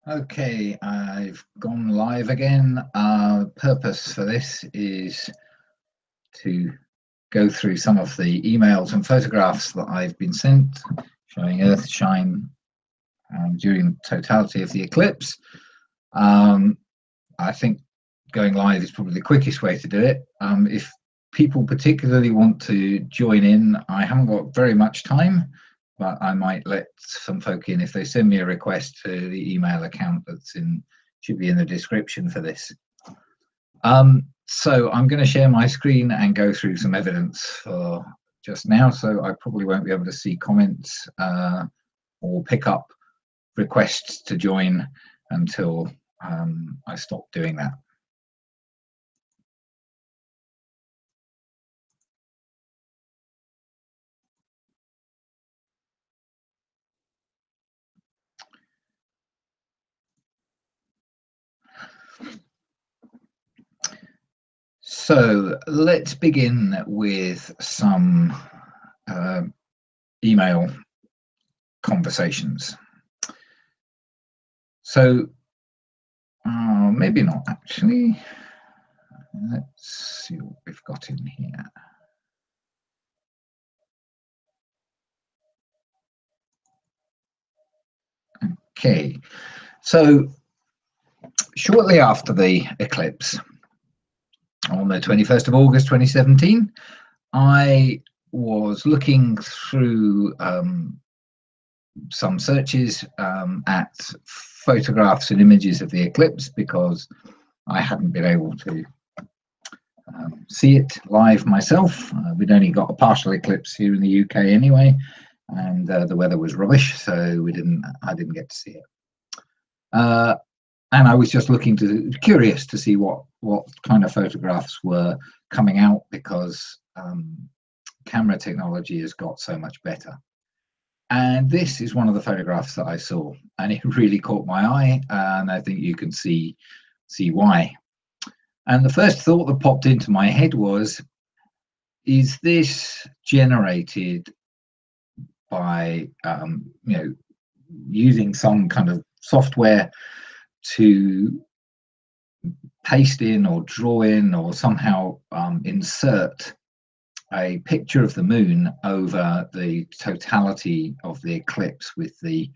Okay, I've gone live again. Purpose for this is to go through some of the emails and photographs that I've been sent showing Earth shine during the totality of the eclipse. I think going live is probably the quickest way to do it. If people particularly want to join in, I haven't got very much time, but I might let some folk in if they send me a request to the email account that's should be in the description for this. So I'm going to share my screen and go through some evidence for just now, so I probably won't be able to see comments or pick up requests to join until I stop doing that. So let's begin with some email conversations. So maybe not actually. Let's see what we've got in here. Okay, so shortly after the eclipse, on the 21st of August 2017, I was looking through some searches at photographs and images of the eclipse because I hadn't been able to see it live myself. We'd only got a partial eclipse here in the UK anyway, and the weather was rubbish, so I didn't get to see it. And I was just curious to see what kind of photographs were coming out, because camera technology has got so much better. And this is one of the photographs that I saw, and it really caught my eye, and I think you can see why. And the first thought that popped into my head was, is this generated by using some kind of software to paste in or draw in or somehow insert a picture of the moon over the totality of the eclipse, with the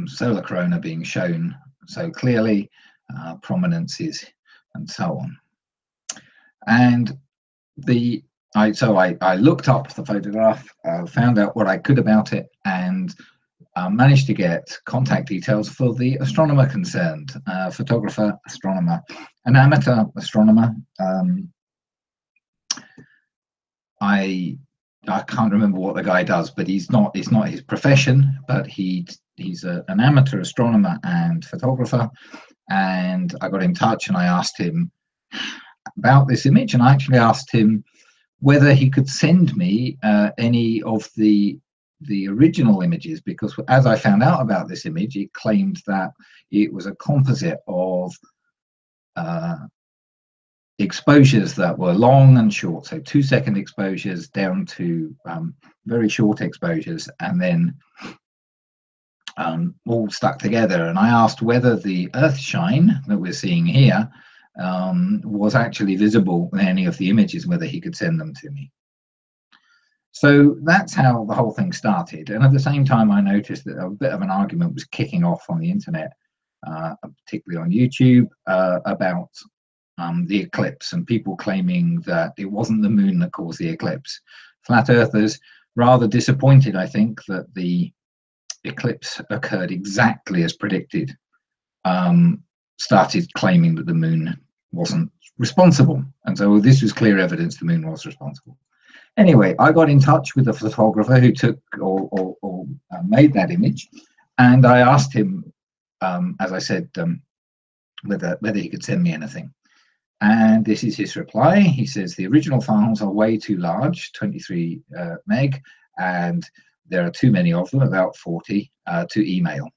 solar corona being shown so clearly, prominences and so on. And I looked up the photograph, found out what I could about it, and managed to get contact details for the astronomer concerned, photographer, astronomer, an amateur astronomer. I can't remember what the guy does, but it's not his profession, but he's an amateur astronomer and photographer. And I got in touch and I asked him about this image, and I actually asked him whether he could send me any of the original images, because as I found out about this image, it claimed that it was a composite of exposures that were long and short, so 2-second exposures down to very short exposures, and then all stuck together. And I asked whether the Earth shine that we're seeing here was actually visible in any of the images, whether he could send them to me. So that's how the whole thing started. And at the same time, I noticed that a bit of an argument was kicking off on the internet, particularly on YouTube, about the eclipse, and people claiming that it wasn't the moon that caused the eclipse. Flat earthers, rather disappointed, I think, that the eclipse occurred exactly as predicted, started claiming that the moon wasn't responsible. And so this was clear evidence the moon was responsible. Anyway, I got in touch with the photographer who took or made that image, and I asked him, as I said, whether he could send me anything. And this is his reply. He says the original files are way too large, 23 meg, and there are too many of them, about 40, to email.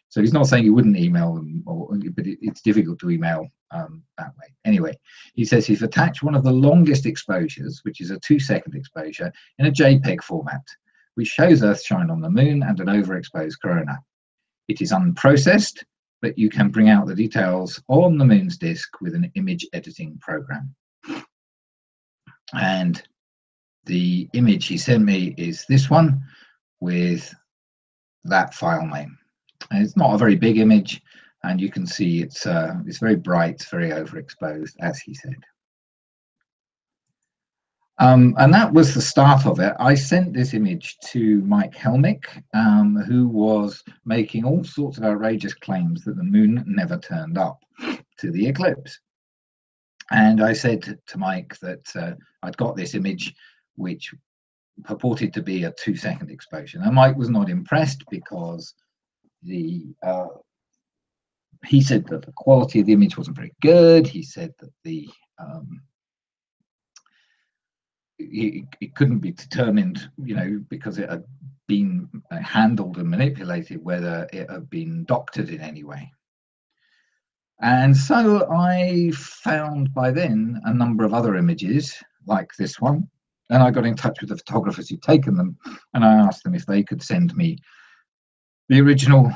So he's not saying he wouldn't email them, but it's difficult to email that way. Anyway, he says he's attached one of the longest exposures, which is a 2-second exposure, in a JPEG format, which shows Earth shine on the moon and an overexposed corona. It is unprocessed, but you can bring out the details on the moon's disk with an image editing program. And the image he sent me is this one with that file name. And it's not a very big image, and you can see it's very bright, very overexposed, as he said. And that was the start of it. I sent this image to Mike Helmick, who was making all sorts of outrageous claims that the moon never turned up to the eclipse. And I said to Mike that I'd got this image, which purported to be a 2-second exposure. Now, Mike was not impressed because he said that the quality of the image wasn't very good. He said that it couldn't be determined, because it had been handled and manipulated, whether it had been doctored in any way. And so I found by then a number of other images like this one, and I got in touch with the photographers who'd taken them, and I asked them if they could send me the original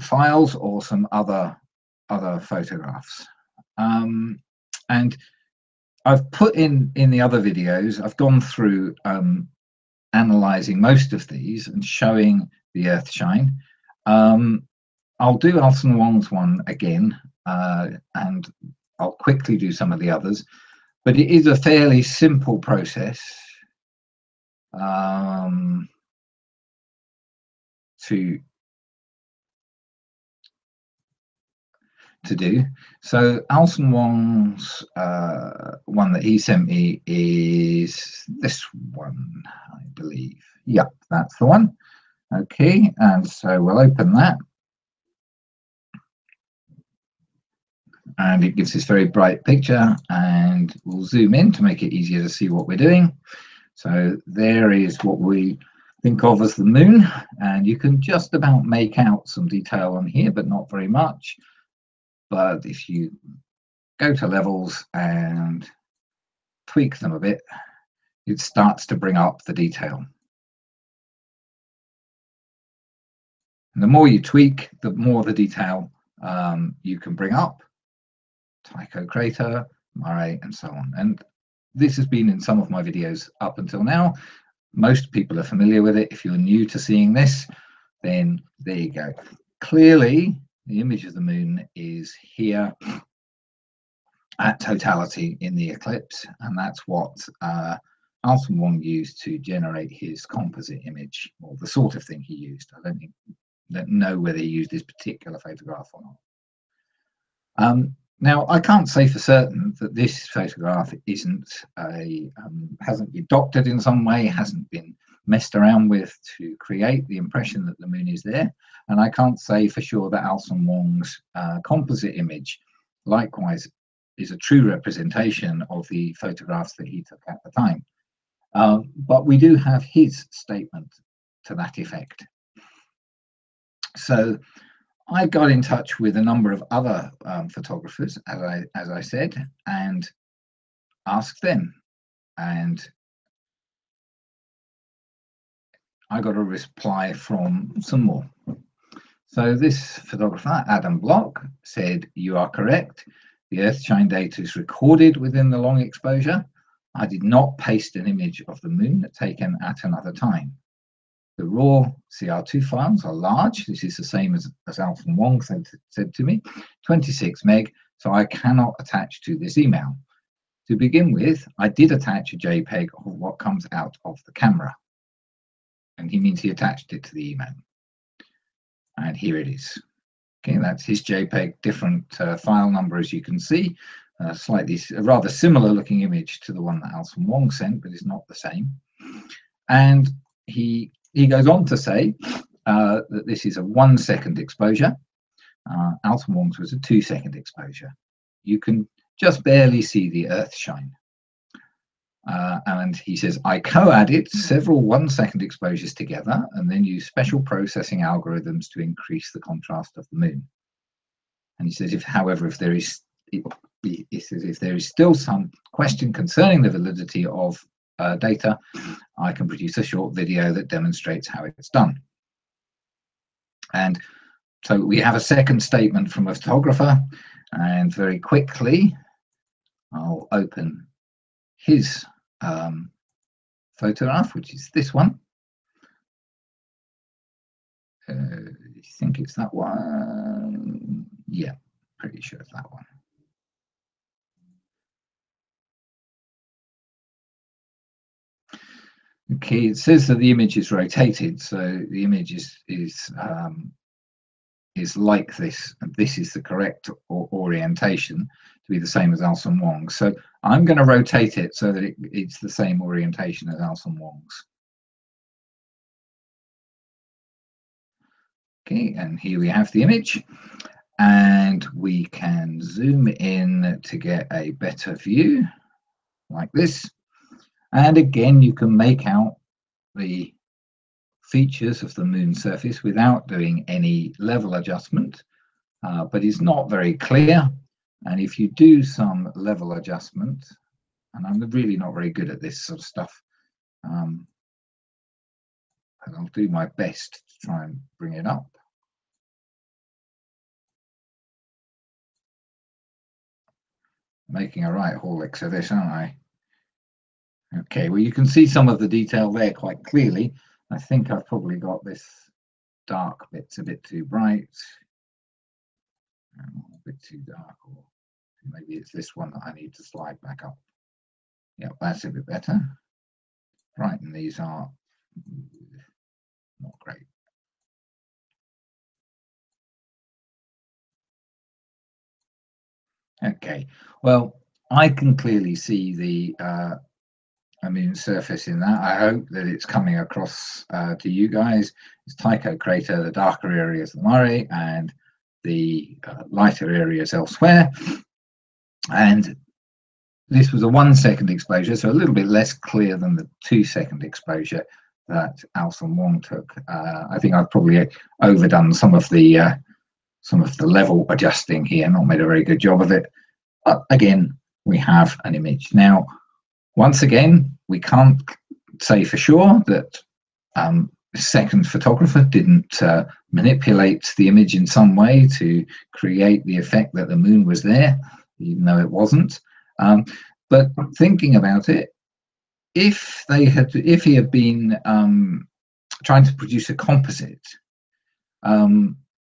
files or some other photographs. And I've put in the other videos, I've gone through analyzing most of these and showing the earth shine. I'll do Alson Wong's one again, and I'll quickly do some of the others, but it is a fairly simple process to do. So Alson Wong's one that he sent me is this one, I believe. Yep, that's the one. Okay, and so we'll open that. And it gives this very bright picture, and we'll zoom in to make it easier to see what we're doing. So there is what we think of as the moon, and you can just about make out some detail on here, but not very much. But if you go to levels and tweak them a bit, it starts to bring up the detail. And the more you tweak, the more the detail you can bring up. Tycho crater, Murray, and so on. And this has been in some of my videos up until now. Most people are familiar with it. If you're new to seeing this, then there you go. Clearly, the image of the moon is here at totality in the eclipse, and that's what Alson Wong used to generate his composite image, or the sort of thing he used. I don't know whether he used this particular photograph or not. Now, I can't say for certain that this photograph hasn't been doctored in some way, hasn't been messed around with to create the impression that the moon is there. And I can't say for sure that Alson Wong's composite image, likewise, is a true representation of the photographs that he took at the time. But we do have his statement to that effect. So I got in touch with a number of other photographers, as I said, and asked them. And I got a reply from some more. So this photographer, Adam Block, said, "You are correct. The earthshine data is recorded within the long exposure. I did not paste an image of the moon taken at another time. The raw CR2 files are large. This is the same as Alson Wong said to me, 26 meg, so I cannot attach to this email. To begin with, I did attach a JPEG of what comes out of the camera." And he means he attached it to the email. And here it is. Okay, that's his JPEG, different file number, as you can see. A rather similar looking image to the one that Alson Wong sent, but it's not the same. And he goes on to say that this is a 1 second exposure. Alson Wong's was a 2 second exposure. You can just barely see the earth shine. And he says, "I co-added several 1 second exposures together and then use special processing algorithms to increase the contrast of the moon." And he says, however, if there is still some question concerning the validity of data, I can produce a short video that demonstrates how it's done. And So we have a second statement from a photographer, and very quickly I'll open his photograph, which is this one. I think it's that one. Yeah, pretty sure it's that one. Okay, it says that the image is rotated, so the image is like this, and this is the correct orientation to be the same as Alson Wong's. So I'm going to rotate it so that it's the same orientation as Alson Wong's. Okay, and here we have the image, and we can zoom in to get a better view like this. And again, you can make out the features of the moon surface without doing any level adjustment, but it's not very clear. And if you do some level adjustment, and I'm really not very good at this sort of stuff, and I'll do my best to try and bring it up. Making a right haulix of this, aren't I? Okay, well, you can see some of the detail there quite clearly. I think I've probably got this dark bit's a bit too bright, a bit too dark, or maybe it's this one that I need to slide back up. Yeah, that's a bit better. Right, and these are not great. Okay, well, I can clearly see the moon surface in that. I hope that it's coming across to you guys. It's Tycho crater, the darker areas of the Murray, and the lighter areas elsewhere. And this was a 1 second exposure, so a little bit less clear than the 2 second exposure that Alson Wong took. I think I've probably overdone some of the level adjusting here, not made a very good job of it. But again, we have an image. Now, once again, we can't say for sure that the second photographer didn't manipulate the image in some way to create the effect that the moon was there, even though it wasn't. But thinking about it, if he had been trying to produce a composite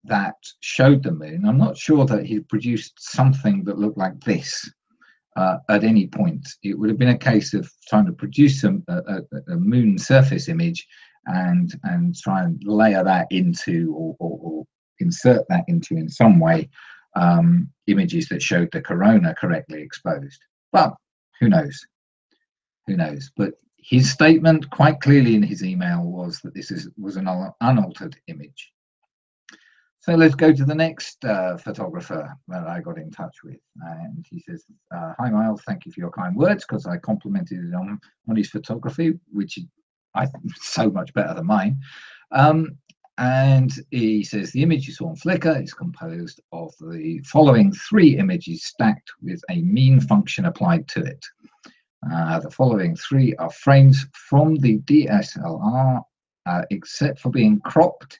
that showed the moon, I'm not sure that he produced something that looked like this at any point. It would have been a case of trying to produce a moon surface image and try and layer that into or insert that into in some way images that showed the corona correctly exposed. But who knows? Who knows? But his statement quite clearly in his email was that this was an unaltered image. So let's go to the next photographer that I got in touch with. And he says, hi, Miles, thank you for your kind words, because I complimented it on his photography, which I think is so much better than mine. And he says, the image you saw on Flickr is composed of the following 3 images stacked with a mean function applied to it. The following 3 are frames from the DSLR, except for being cropped.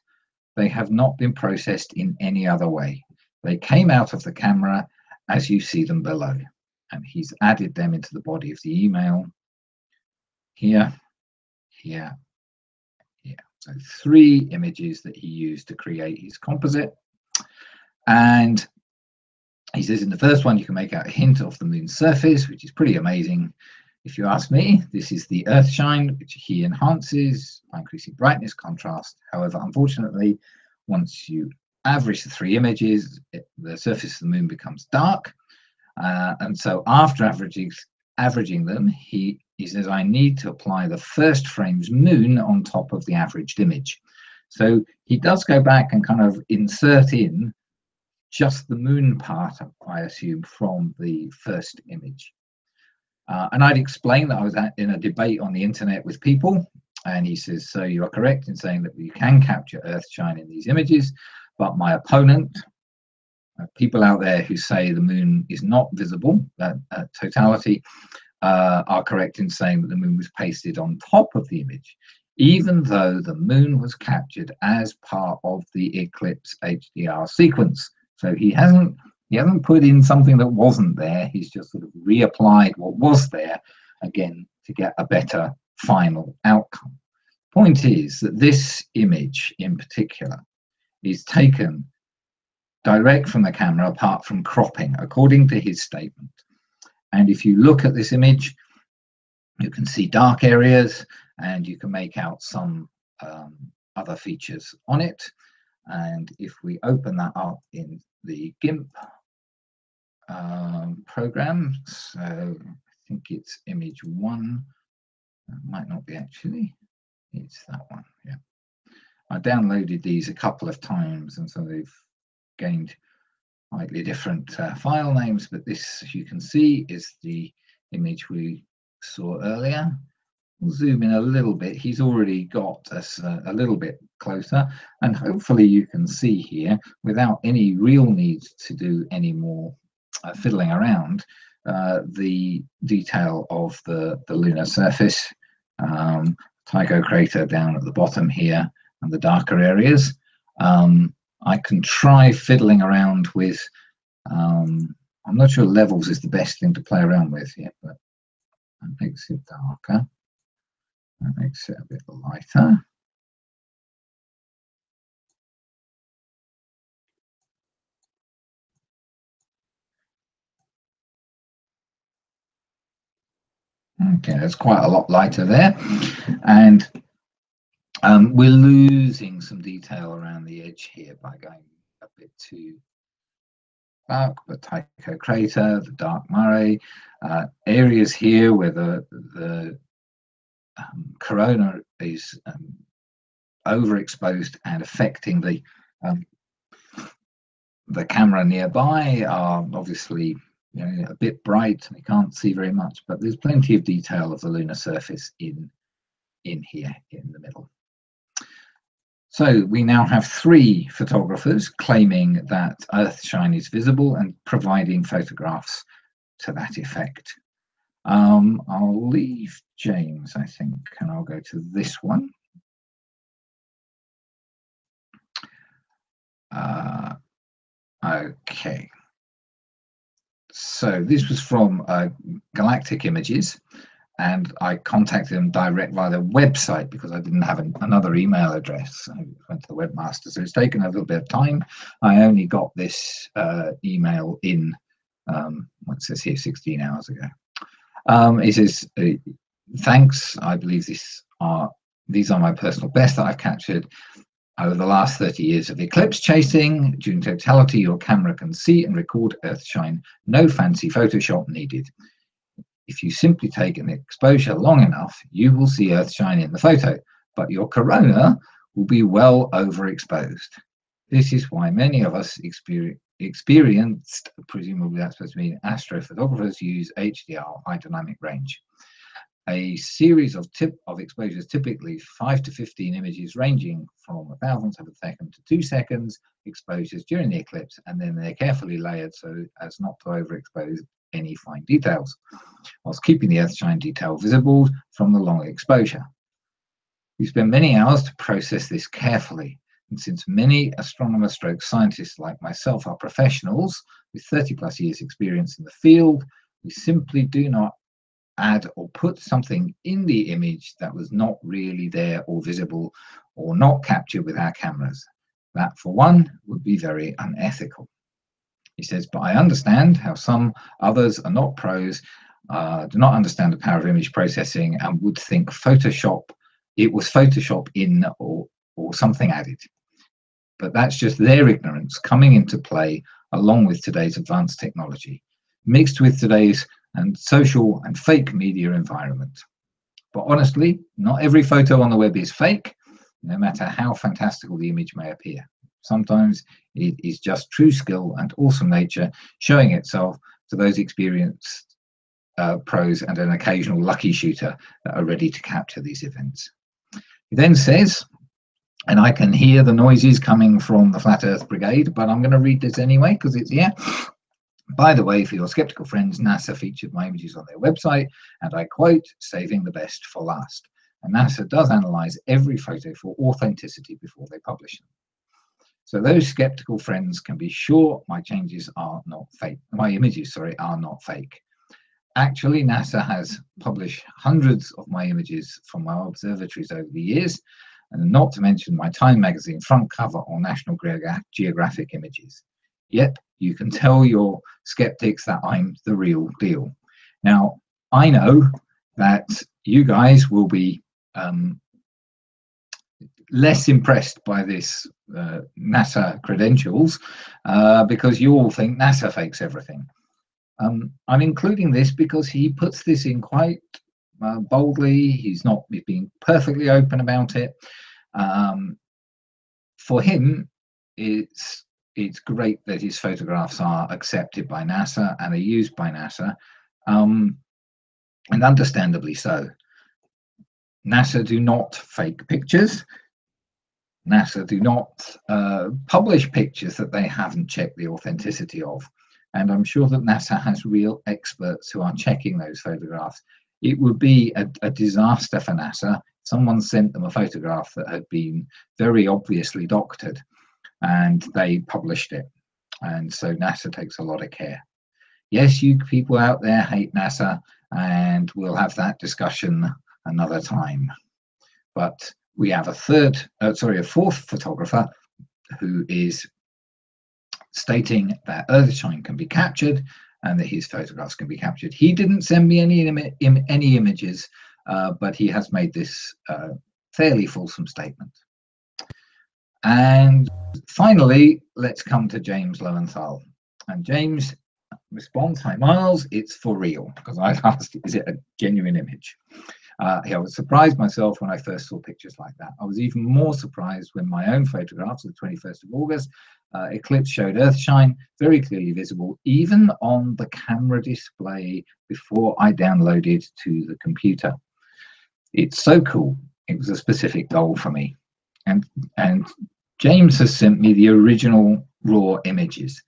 They have not been processed in any other way. They came out of the camera as you see them below. And he's added them into the body of the email. Here, here, here. So 3 images that he used to create his composite. And he says in the first one, you can make out a hint of the moon's surface, which is pretty amazing. If you ask me, this is the earth shine, which he enhances by increasing brightness, contrast. However, unfortunately, once you average the 3 images, the surface of the moon becomes dark. And so after averaging them, he says, I need to apply the first frame's moon on top of the averaged image. So he does go back and kind of insert in just the moon part, I assume, from the first image. And I'd explained that I was in a debate on the internet with people, and he says, so you are correct in saying that you can capture earthshine in these images, but my opponent, people out there who say the moon is not visible at totality, are correct in saying that the moon was pasted on top of the image. even though the moon was captured as part of the Eclipse HDR sequence. So he hasn't put in something that wasn't there. He's just sort of reapplied what was there again to get a better final outcome. Point is that this image in particular is taken direct from the camera apart from cropping, according to his statement. And if you look at this image, you can see dark areas and you can make out some other features on it. And if we open that up in the GIMP program, so I think it's image 1, that might not be actually, it's that one, yeah. I downloaded these a couple of times and so they've gained slightly different file names, but this, as you can see, is the image we saw earlier. We'll zoom in a little bit. He's already got us a little bit closer, and hopefully you can see here, without any real need to do any more fiddling around, the detail of the lunar surface, Tycho crater down at the bottom here, and the darker areas. I can try fiddling around with, I'm not sure levels is the best thing to play around with here, but that makes it darker. That makes it a bit lighter. Okay, that's quite a lot lighter there. And we're losing some detail around the edge here by going a bit too dark, but Tycho crater, the dark Murray, areas here where the corona is overexposed and affecting the camera nearby are obviously a bit bright. We can't see very much, but there's plenty of detail of the lunar surface in here in the middle. So we now have 3 photographers claiming that Earthshine is visible and providing photographs to that effect. I'll leave James, I think, and I'll go to this one. Okay. So this was from Galactic Images, and I contacted them direct via their website because I didn't have another email address. I went to the webmaster, so it's taken a little bit of time. I only got this email in, what says here, 16 hours ago. It says, thanks, I believe these are my personal best that I've captured over the last 30 years of eclipse chasing. During totality, your camera can see and record Earthshine. No fancy Photoshop needed. If you simply take an exposure long enough, you will see Earthshine in the photo, but your corona will be well overexposed. This is why many of us experienced, presumably that's supposed to mean astrophotographers, use HDR, high dynamic range. A series of exposures, typically 5 to 15 images ranging from 1,000th of a second to 2 seconds exposures during the eclipse, and then they're carefully layered so as not to overexpose any fine details, whilst keeping the Earthshine detail visible from the long exposure. We spend many hours to process this carefully, and since many astronomers stroke scientists like myself are professionals with 30+ years experience in the field, we simply do not add or put something in the image that was not really there or visible or not captured with our cameras. That, for one, would be very unethical. He says, but I understand how some others are not pros, do not understand the power of image processing and would think it was Photoshop in or something added. But that's just their ignorance coming into play along with today's advanced technology, mixed with today's and social and fake media environment. But honestly, not every photo on the web is fake, no matter how fantastical the image may appear. Sometimes it is just true skill and awesome nature showing itself to those experienced pros and an occasional lucky shooter that are ready to capture these events. He then says, and I can hear the noises coming from the Flat Earth Brigade, but I'm going to read this anyway because it's here. By the way, for your skeptical friends, NASA featured my images on their website, and I quote, saving the best for last. and NASA does analyze every photo for authenticity before they publish them. So those skeptical friends can be sure my changes are not fake. My images, sorry, are not fake. Actually, NASA has published hundreds of my images from my observatories over the years, and not to mention my Time magazine front cover or National Geographic images. Yet you can tell your skeptics that I'm the real deal. Now, I know that you guys will be less impressed by this NASA credentials because you all think NASA fakes everything. I'm including this because he puts this in quite boldly. He's being perfectly open about it. For him, it's great that his photographs are accepted by NASA and are used by NASA, and understandably so. NASA do not fake pictures. NASA do not publish pictures that they haven't checked the authenticity of. And I'm sure that NASA has real experts who are checking those photographs. It would be a disaster for NASA. Someone sent them a photograph that had been very obviously doctored, and they published it. And so NASA takes a lot of care. Yes, you people out there hate NASA, and we'll have that discussion another time. But we have a fourth photographer who is stating that Earthshine can be captured and that his photographs can be captured. He didn't send me any images, but he has made this fairly fulsome statement. And finally, let's come to James Lowenthal. And James responds, "Hi Miles, it's for real," because I asked, is it a genuine image? I was surprised myself when I first saw pictures like that. I was even more surprised when my own photographs of the 21st of August, Eclipse showed Earthshine very clearly visible, even on the camera display before I downloaded to the computer. It's so cool. It was a specific goal for me. And James has sent me the original raw images.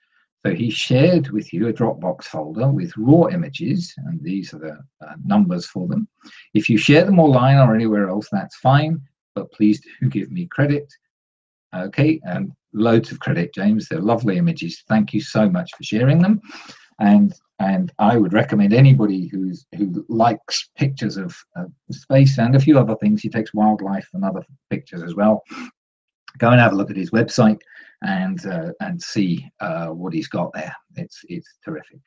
So he shared with you a Dropbox folder with raw images, and these are the numbers for them. If you share them online or anywhere else, that's fine, but please do give me credit. Okay, and loads of credit, James. They're lovely images. Thank you so much for sharing them. And I would recommend anybody who likes pictures of space and a few other things. He takes wildlife and other pictures as well. Go and have a look at his website and see what he's got there. It's terrific.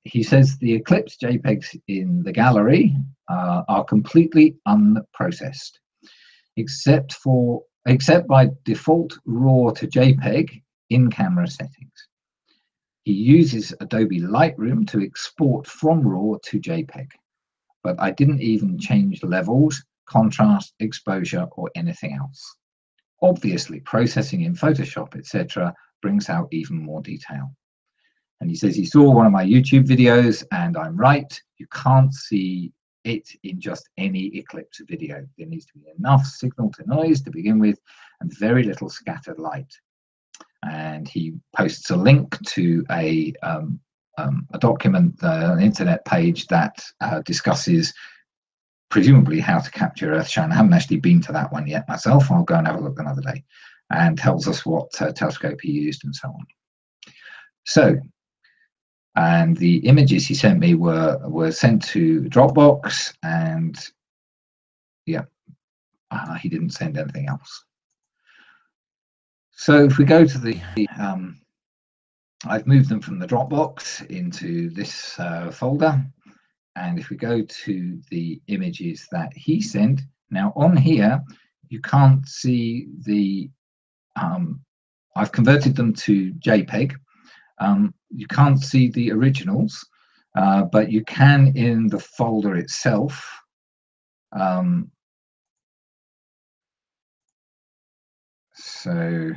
He says the Eclipse JPEGs in the gallery are completely unprocessed, except by default RAW to JPEG in camera settings. He uses Adobe Lightroom to export from RAW to JPEG, but I didn't even change levels, contrast, exposure, or anything else. Obviously, processing in Photoshop, etc., brings out even more detail. And he says he saw one of my YouTube videos, and I'm right. You can't see it in just any Eclipse video. There needs to be enough signal to noise to begin with, and very little scattered light. And he posts a link to a document, an internet page that discusses presumably how to capture Earthshine. I haven't actually been to that one yet myself. I'll go and have a look another day, and tells us what telescope he used and so on. So, and the images he sent me were sent to Dropbox, and yeah, he didn't send anything else. So if we go to the, I've moved them from the Dropbox into this folder. And if we go to the images that he sent, now on here, you can't see the, I've converted them to JPEG. You can't see the originals, but you can in the folder itself. So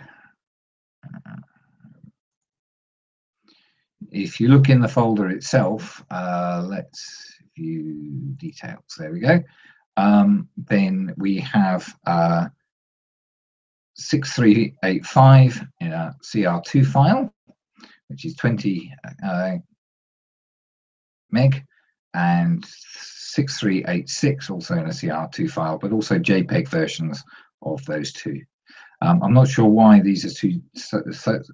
if you look in the folder itself, let's view details. There we go. Then we have 6385 in a CR2 file, which is 20 meg, and 6386, also in a CR2 file, but also JPEG versions of those two. I'm not sure why these are two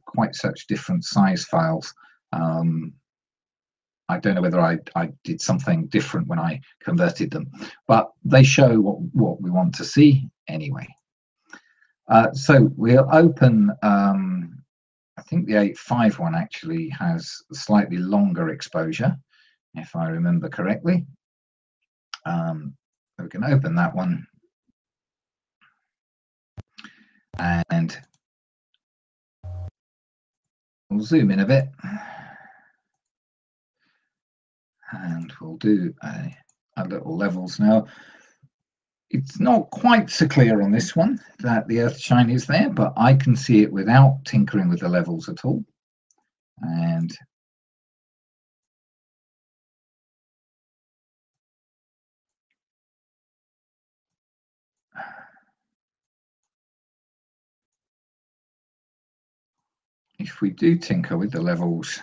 quite such different size files. I don't know whether I did something different when I converted them, but they show what we want to see anyway. So we'll open, I think the 8.5 one actually has slightly longer exposure, if I remember correctly. We can open that one. And we'll zoom in a bit. And we'll do a little levels now. It's not quite so clear on this one that the earth shine is there, but I can see it without tinkering with the levels at all. And if we do tinker with the levels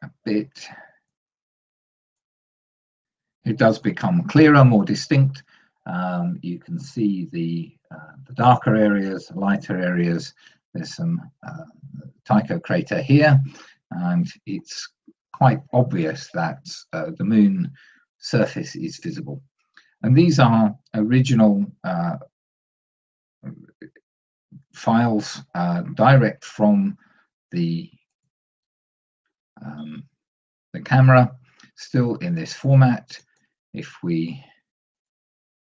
a bit, it does become clearer, more distinct. You can see the darker areas, lighter areas. There's some Tycho crater here, and it's quite obvious that the moon surface is visible. And these are original files direct from the camera, still in this format. If we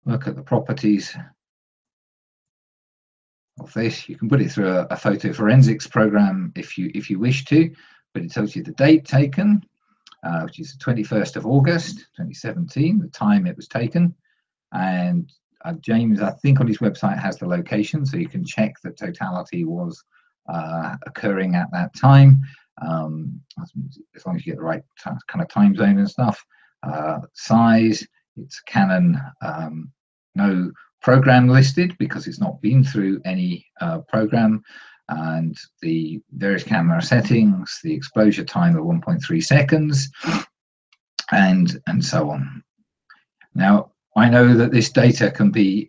look at the properties of this, you can put it through a photo forensics program if you wish to, but it tells you the date taken, which is the 21st of August 2017, the time it was taken, and James, I think on his website, has the location, so you can check that totality was occurring at that time, as long as you get the right kind of time zone and stuff. Size, it's Canon, no program listed because it's not been through any program, and the various camera settings, the exposure time of 1.3 seconds, and so on. Now, I know that this data can be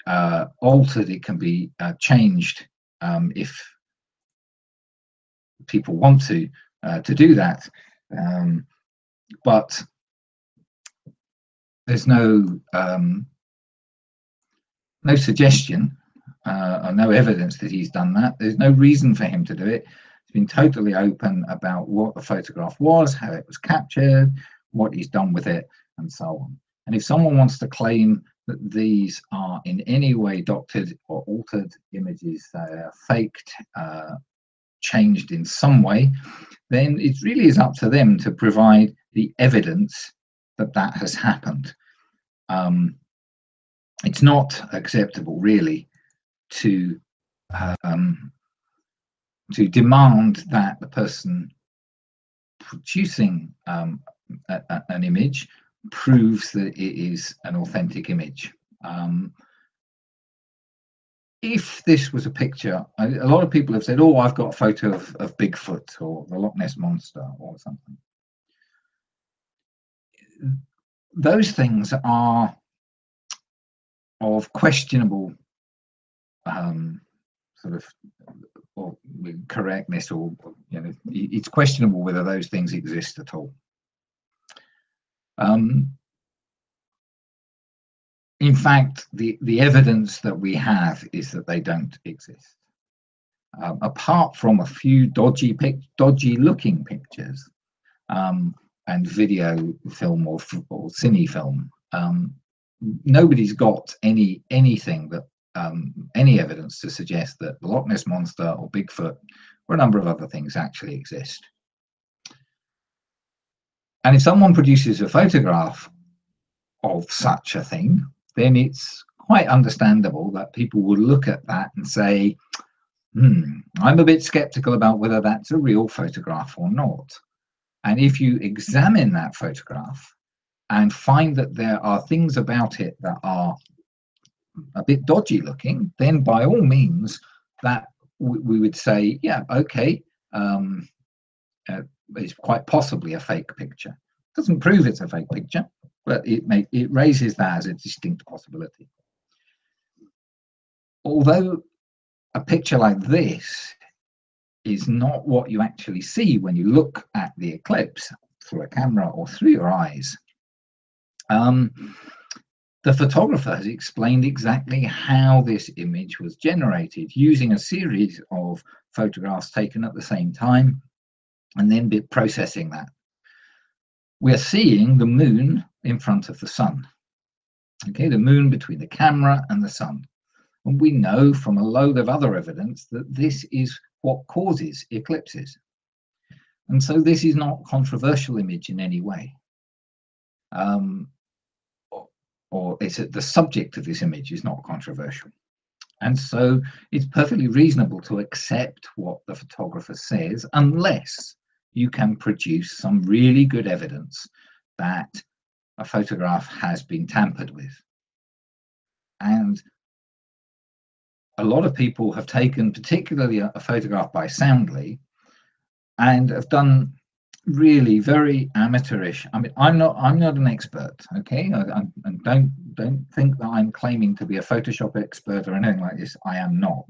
altered, it can be changed if people want to do that, but there's no suggestion or no evidence that he's done that. There's no reason for him to do it. He's been totally open about what the photograph was, how it was captured, what he's done with it, and so on. And if someone wants to claim that these are in any way doctored or altered images, faked, changed in some way, then it really is up to them to provide the evidence that that has happened. It's not acceptable, really, to demand that the person producing an image proves that it is an authentic image. If this was a picture, a lot of people have said, oh, I've got a photo of Bigfoot or the Loch Ness Monster or something. Those things are of questionable sort of correctness, or it's questionable whether those things exist at all. In fact, the evidence that we have is that they don't exist. Apart from a few dodgy looking pictures and video film or cine film, nobody's got anything that any evidence to suggest that the Loch Ness Monster or Bigfoot or a number of other things actually exist. And if someone produces a photograph of such a thing, then it's quite understandable that people will look at that and say, I'm a bit skeptical about whether that's a real photograph or not. And if you examine that photograph and find that there are things about it that are a bit dodgy looking, then by all means, that we would say, yeah, okay, it's quite possibly a fake picture. Doesn't prove it's a fake picture, but it raises that as a distinct possibility. Although a picture like this is not what you actually see when you look at the eclipse through a camera or through your eyes, the photographer has explained exactly how this image was generated using a series of photographs taken at the same time and then processing that. We're seeing the moon in front of the sun. Okay, the moon between the camera and the sun. And we know from a load of other evidence that this is what causes eclipses. And so this is not a controversial image in any way. Or it's the subject of this image is not controversial. And so it's perfectly reasonable to accept what the photographer says, unless you can produce some really good evidence that a photograph has been tampered with. And a lot of people have taken, particularly a photograph by Soundly, and have done really very amateurish. I mean, I'm not an expert, okay? And don't think that I'm claiming to be a Photoshop expert or anything like this. I am not.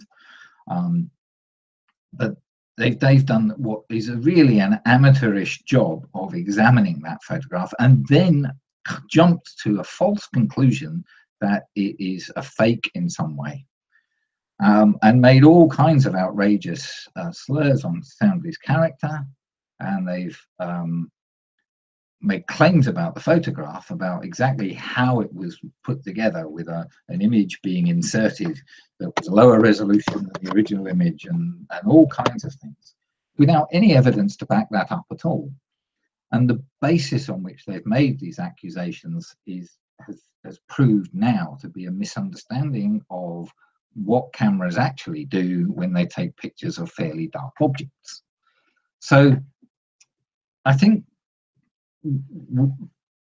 But they've done what is really an amateurish job of examining that photograph and then jumped to a false conclusion that it is a fake in some way. And made all kinds of outrageous slurs on Soundly's character, and they've made claims about the photograph, about exactly how it was put together, with an image being inserted that was lower resolution than the original image, and all kinds of things, without any evidence to back that up at all. And the basis on which they've made these accusations has proved now to be a misunderstanding of what cameras actually do when they take pictures of fairly dark objects. So I think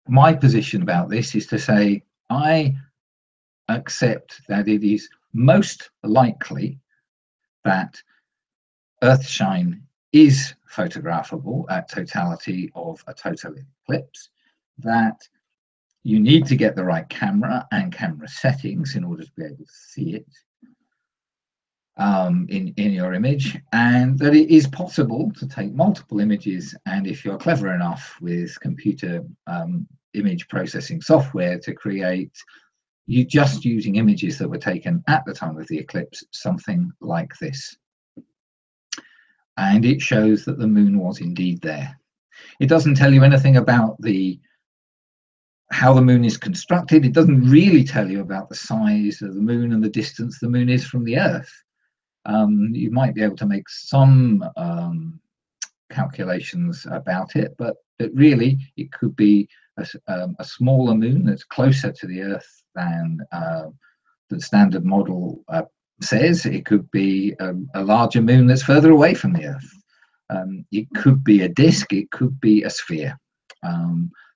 my position about this is to say I accept that it is most likely that Earthshine is photographable at totality of a total eclipse, that you need to get the right camera and camera settings in order to be able to see it in your image, and that it is possible to take multiple images, and if you're clever enough with computer image processing software, to create, you just using images that were taken at the time of the eclipse, something like this. And it shows that the moon was indeed there. It doesn't tell you anything about how the moon is constructed. It doesn't really tell you about the size of the moon and the distance the moon is from the Earth. You might be able to make some calculations about it, but really it could be a smaller moon that's closer to the Earth than the standard model says. It could be a larger moon that's further away from the Earth. It could be a disk, it could be a sphere.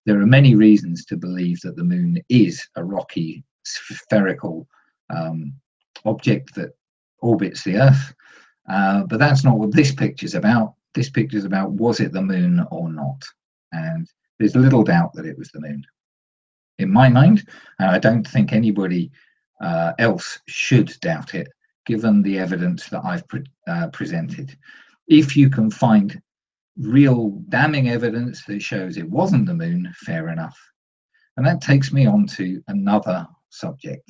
There are many reasons to believe that the moon is a rocky, spherical object that orbits the Earth, but that's not what this picture's about. This picture's about, was it the moon or not? And there's little doubt that it was the moon, in my mind, and I don't think anybody else should doubt it, given the evidence that I've presented. If you can find real damning evidence that shows it wasn't the moon, fair enough. And that takes me on to another subject.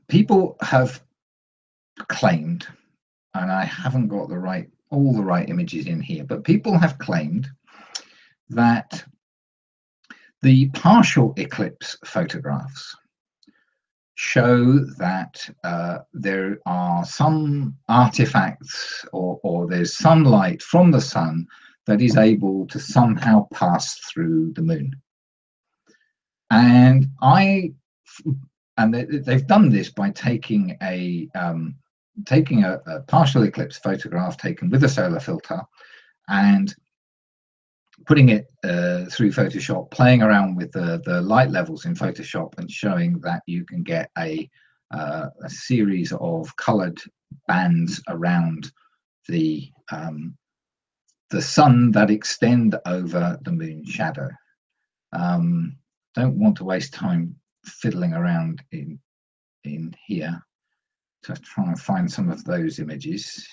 People have claimed, and I haven't got all the right images in here, but people have claimed that the partial eclipse photographs show that there are some artifacts or there's sunlight from the sun that is able to somehow pass through the moon. And they've done this by taking a partial eclipse photograph taken with a solar filter and putting it through Photoshop, playing around with the light levels in Photoshop, and showing that you can get a a series of coloured bands around the sun that extend over the moon's shadow. Don't want to waste time fiddling around in here to try and find some of those images.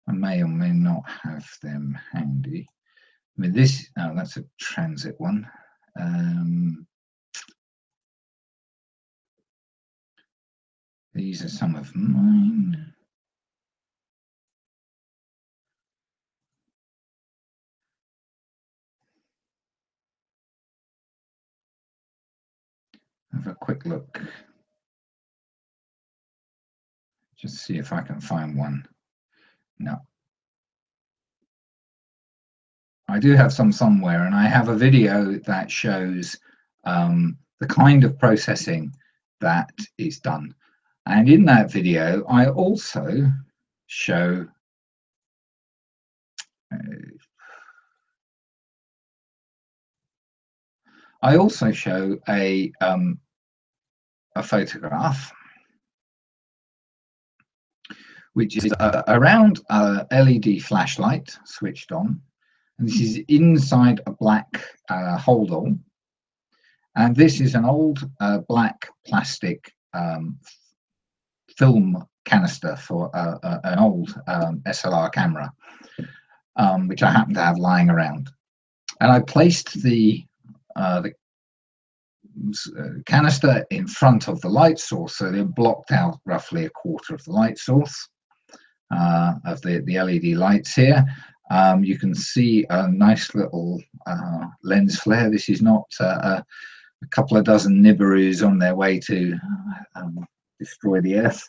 I may or may not have them handy. I mean, this, oh, that's a transit one. These are some of mine. Have a quick look. Just see if I can find one. No. I do have some somewhere, and I have a video that shows the kind of processing that is done. And in that video, I also show a photograph which is around a LED flashlight switched on, and this is inside a black holdall, and this is an old black plastic film canister for an old SLR camera, which I happen to have lying around. And I placed the canister in front of the light source, so they're blocked out roughly a quarter of the light source of the LED lights here. You can see a nice little lens flare. This is not a couple of dozen Nibiru's on their way to destroy the Earth.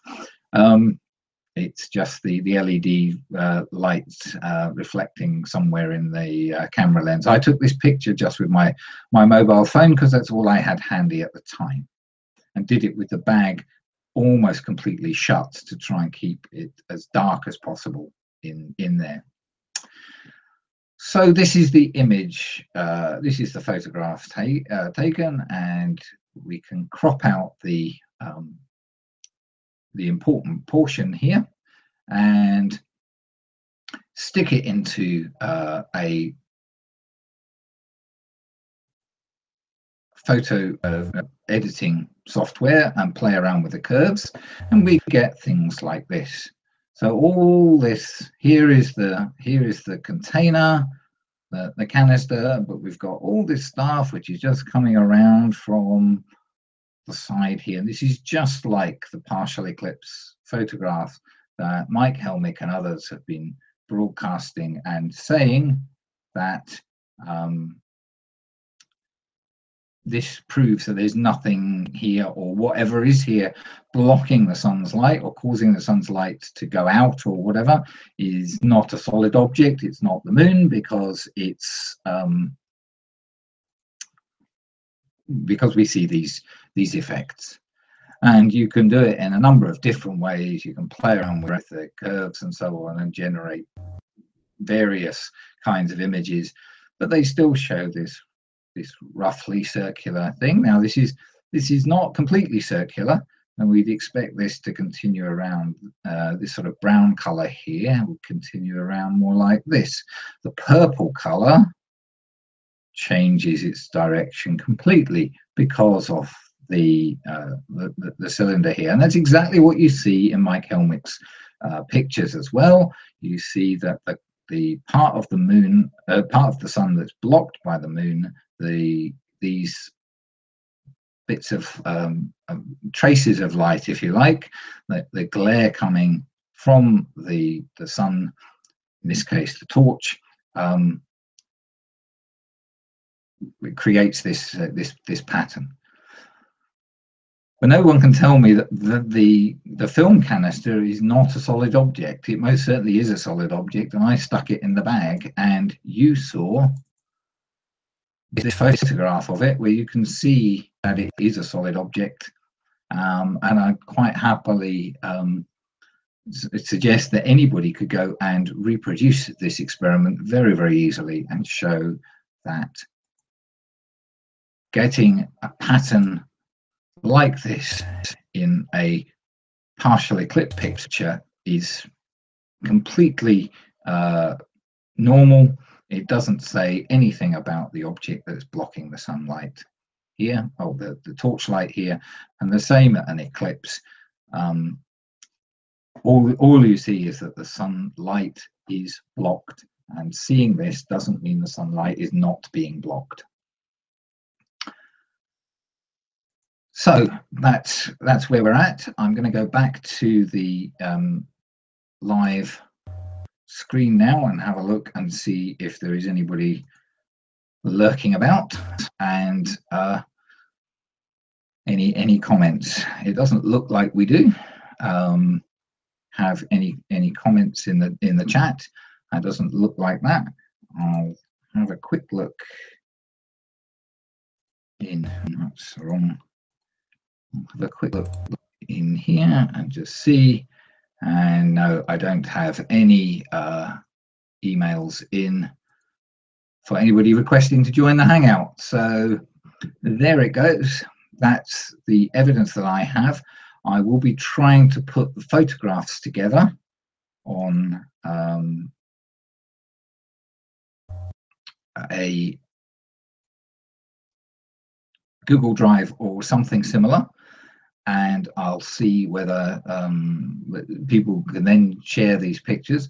It's just the LED lights reflecting somewhere in the camera lens. I took this picture just with my mobile phone because that's all I had handy at the time, and did it with the bag almost completely shut to try and keep it as dark as possible in there. So this is the image, this is the photograph taken, and we can crop out the important portion here and stick it into a photo editing software and play around with the curves, and we get things like this. So all this here is the container, the canister, but we've got all this stuff which is just coming around from the side here. This is just like the partial eclipse photograph that Mike Helmick and others have been broadcasting and saying that this proves that there's nothing here, or whatever is here, blocking the sun's light or causing the sun's light to go out or whatever, is not a solid object. It's not the moon, because it's because we see these effects. And you can do it in a number of different ways. You can play around with the curves and so on and generate various kinds of images, but they still show this roughly circular thing. Now this is not completely circular, and we'd expect this to continue around this sort of brown color here will continue around more like this. The purple color changes its direction completely because of the cylinder here, and that's exactly what you see in Mike Helmick's pictures as well. You see that the part of the moon, part of the sun that's blocked by the moon, these bits of traces of light, if you like, the glare coming from the sun, in this case the torch, it creates this pattern. But no one can tell me that the film canister is not a solid object. It most certainly is a solid object, and I stuck it in the bag, and you saw this photograph of it where you can see that it is a solid object, and I quite happily suggest that anybody could go and reproduce this experiment very, very easily and show that getting a pattern like this in a partial eclipse picture is completely normal. It doesn't say anything about the object that's blocking the sunlight here, or the torchlight here, and the same at an eclipse. All you see is that the sunlight is blocked, and seeing this doesn't mean the sunlight is not being blocked. So that's where we're at. I'm going to go back to the live screen now and have a look and see if there is anybody lurking about, and any comments. It doesn't look like we do have any comments in the chat. That doesn't look like that. I'll have a quick look in. That's wrong. I'll have a quick look in here and just see. And no, I don't have any emails in for anybody requesting to join the Hangout. So there it goes. That's the evidence that I have. I will be trying to put the photographs together on a Google Drive or something similar, and I'll see whether people can then share these pictures.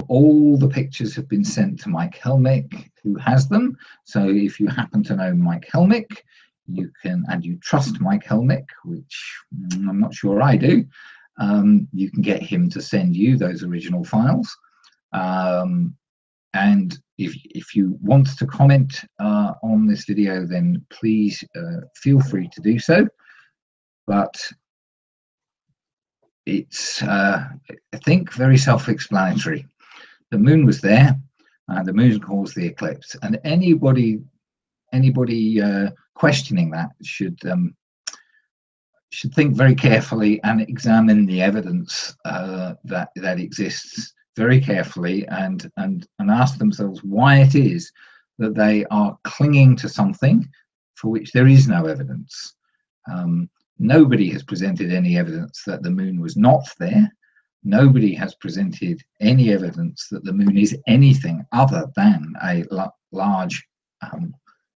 All the pictures have been sent to Mike Helmick, who has them. So if you happen to know Mike Helmick, you can, and you trust Mike Helmick, which I'm not sure I do, you can get him to send you those original files. And if you want to comment on this video, then please feel free to do so. But it's, I think, very self-explanatory. The moon was there, and the moon caused the eclipse. And anybody questioning that should think very carefully and examine the evidence that exists very carefully, and ask themselves why it is that they are clinging to something for which there is no evidence. Nobody has presented any evidence that the moon was not there. Nobody has presented any evidence that the moon is anything other than a large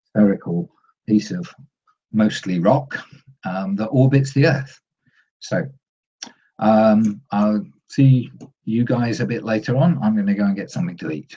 spherical piece of mostly rock that orbits the Earth. So I'll see you guys a bit later on. I'm going to go and get something to eat.